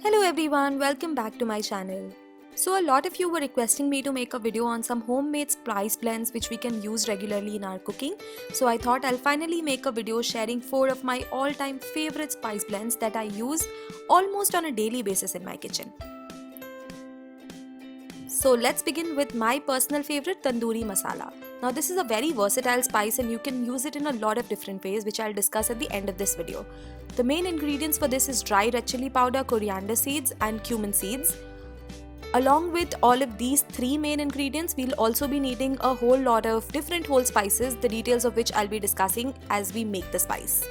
Hello everyone, welcome back to my channel. So a lot of you were requesting me to make a video on some homemade spice blends which we can use regularly in our cooking. So I thought I'll finally make a video sharing 4 of my all-time favorite spice blends that I use almost on a daily basis in my kitchen. So let's begin with my personal favorite, tandoori masala. Now this is a very versatile spice and you can use it in a lot of different ways, which I'll discuss at the end of this video. The main ingredients for this is dry red chili powder, coriander seeds and cumin seeds. Along with all of these 3 main ingredients, we'll also be needing a whole lot of different whole spices, the details of which I'll be discussing as we make the spice.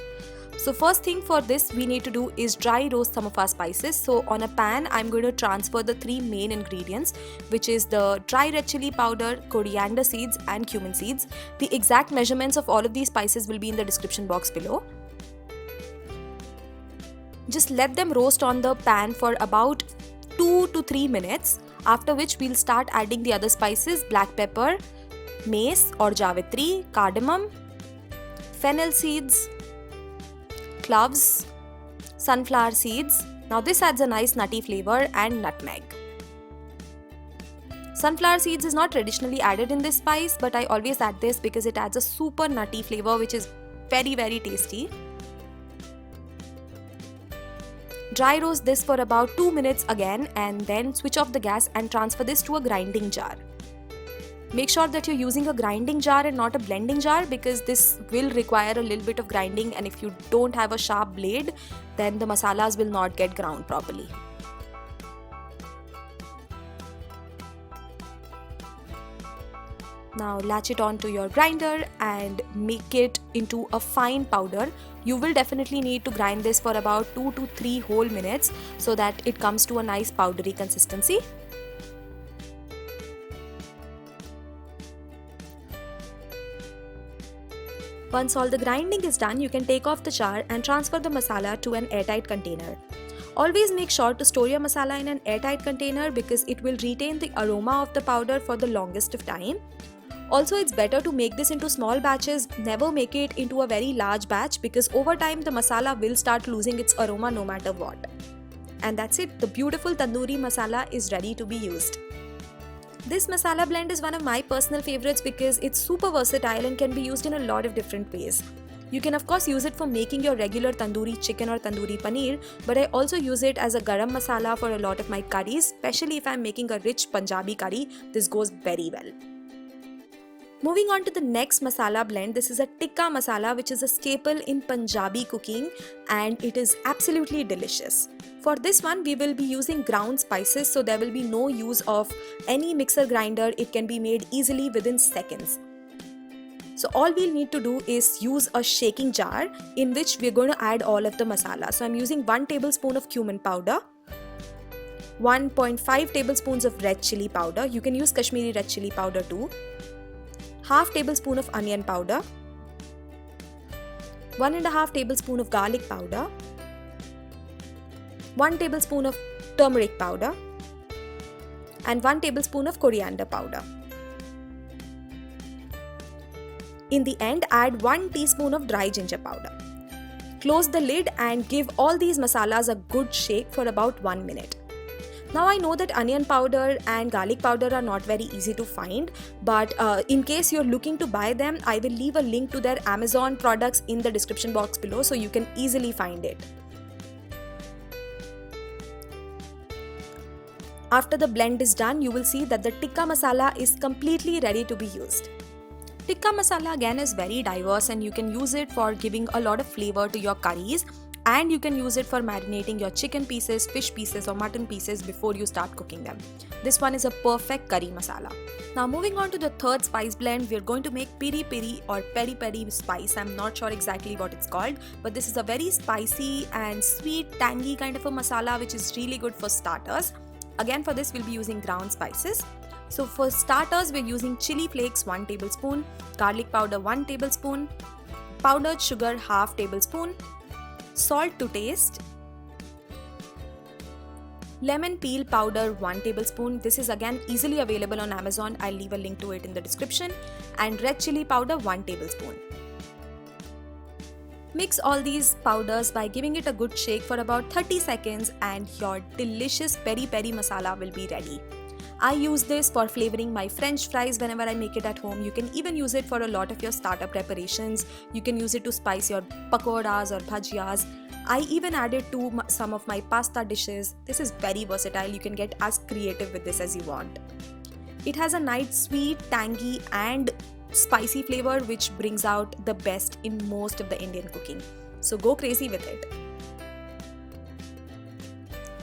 So first thing for this we need to do is dry roast some of our spices. So on a pan I'm going to transfer the 3 main ingredients, which is the dry red chili powder, coriander seeds and cumin seeds. The exact measurements of all of these spices will be in the description box below. Just let them roast on the pan for about 2 to 3 minutes, after which we'll start adding the other spices: black pepper, mace or javitri, cardamom, fennel seeds, cloves, sunflower seeds. Now this adds a nice nutty flavor, and nutmeg. Sunflower seeds is not traditionally added in this spice, but I always add this because it adds a super nutty flavor which is very tasty. Dry roast this for about 2 minutes again and then switch off the gas and transfer this to a grinding jar. Make sure that you're using a grinding jar and not a blending jar, because this will require a little bit of grinding, and if you don't have a sharp blade then the masalas will not get ground properly. Now latch it onto your grinder and make it into a fine powder. You will definitely need to grind this for about 2 to 3 whole minutes so that it comes to a nice powdery consistency. Once all the grinding is done, you can take off the jar and transfer the masala to an airtight container. Always make sure to store your masala in an airtight container because it will retain the aroma of the powder for the longest of time. Also, it's better to make this into small batches. Never make it into a very large batch because over time the masala will start losing its aroma no matter what. And that's it, the beautiful tandoori masala is ready to be used. This masala blend is one of my personal favorites because it's super versatile and can be used in a lot of different ways. You can of course use it for making your regular tandoori chicken or tandoori paneer, but I also use it as a garam masala for a lot of my curries, especially if I'm making a rich Punjabi curry. This goes very well. Moving on to the next masala blend, this is a tikka masala, which is a staple in Punjabi cooking and it is absolutely delicious. For this one we will be using ground spices, so there will be no use of any mixer grinder. It can be made easily within seconds. So all we'll need to do is use a shaking jar in which we're going to add all of the masala. So I'm using 1 tablespoon of cumin powder, 1.5 tablespoons of red chili powder. You can use Kashmiri red chili powder too. Half tablespoon of onion powder, 1.5 tablespoon of garlic powder, 1 tablespoon of turmeric powder and 1 tablespoon of coriander powder. In the end, add 1 teaspoon of dry ginger powder. Close the lid and give all these masalas a good shake for about 1 minute. Now I know that onion powder and garlic powder are not very easy to find, but in case you're looking to buy them, I will leave a link to their Amazon products in the description box below so you can easily find it. After the blend is done, you will see that the tikka masala is completely ready to be used. Tikka masala again is very diverse and you can use it for giving a lot of flavor to your curries. And you can use it for marinating your chicken pieces, fish pieces or mutton pieces before you start cooking them. This one is a perfect curry masala. Now moving on to the third spice blend, we are going to make piri piri or peri peri spice. I'm not sure exactly what it's called, but this is a very spicy and sweet, tangy kind of a masala which is really good for starters. Again, for this we'll be using ground spices. So for starters, we're using chili flakes 1 tablespoon, garlic powder 1 tablespoon, powdered sugar half tablespoon, salt to taste, lemon peel powder 1 tablespoon. This is again easily available on Amazon. I'll leave a link to it in the description. And red chili powder 1 tablespoon. Mix all these powders by giving it a good shake for about 30 seconds and your delicious peri peri masala will be ready. I use this for flavoring my french fries whenever I make it at home. You can even use it for a lot of your starter preparations. You can use it to spice your pakoras or bhajiyas. I even add it to some of my pasta dishes. This is very versatile. You can get as creative with this as you want. It has a nice sweet, tangy and spicy flavor which brings out the best in most of the Indian cooking. So go crazy with it.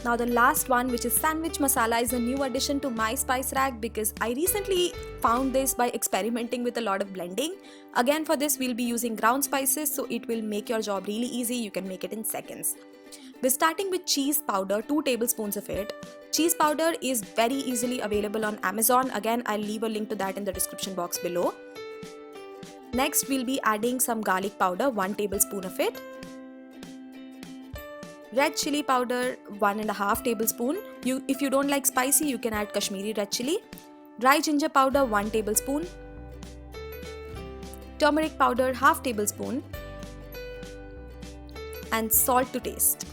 Now the last one, which is sandwich masala, is a new addition to my spice rack because I recently found this by experimenting with a lot of blending. Again, for this we'll be using ground spices, so it will make your job really easy. You can make it in seconds. We're starting with cheese powder, 2 tablespoons of it. Cheese powder is very easily available on Amazon. Again, I'll leave a link to that in the description box below. Next, we'll be adding some garlic powder, 1 tablespoon of it. Red chili powder, 1.5 tablespoon. If you don't like spicy, you can add Kashmiri red chili. Dry ginger powder, 1 tablespoon. Turmeric powder, half tablespoon. And salt to taste.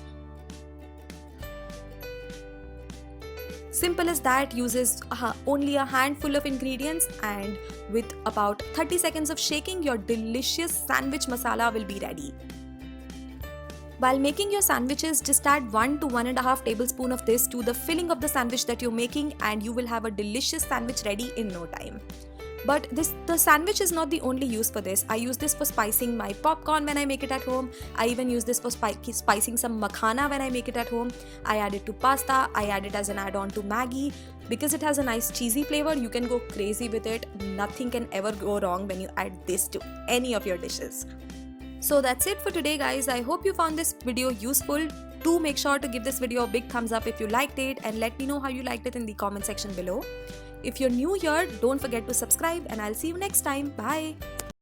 Simple as that, uses only a handful of ingredients, and with about 30 seconds of shaking, your delicious sandwich masala will be ready. While making your sandwiches, just add 1 to 1.5 tablespoon of this to the filling of the sandwich that you're making and you will have a delicious sandwich ready in no time. But the sandwich is not the only use for this. I use this for spicing my popcorn when I make it at home. I even use this for spicing some makhana when I make it at home. I add it to pasta. I add it as an add-on to Maggi. Because it has a nice cheesy flavor, you can go crazy with it. Nothing can ever go wrong when you add this to any of your dishes. So that's it for today, guys. I hope you found this video useful. Do make sure to give this video a big thumbs up if you liked it, and let me know how you liked it in the comment section below. If you're new here, don't forget to subscribe, and I'll see you next time. Bye.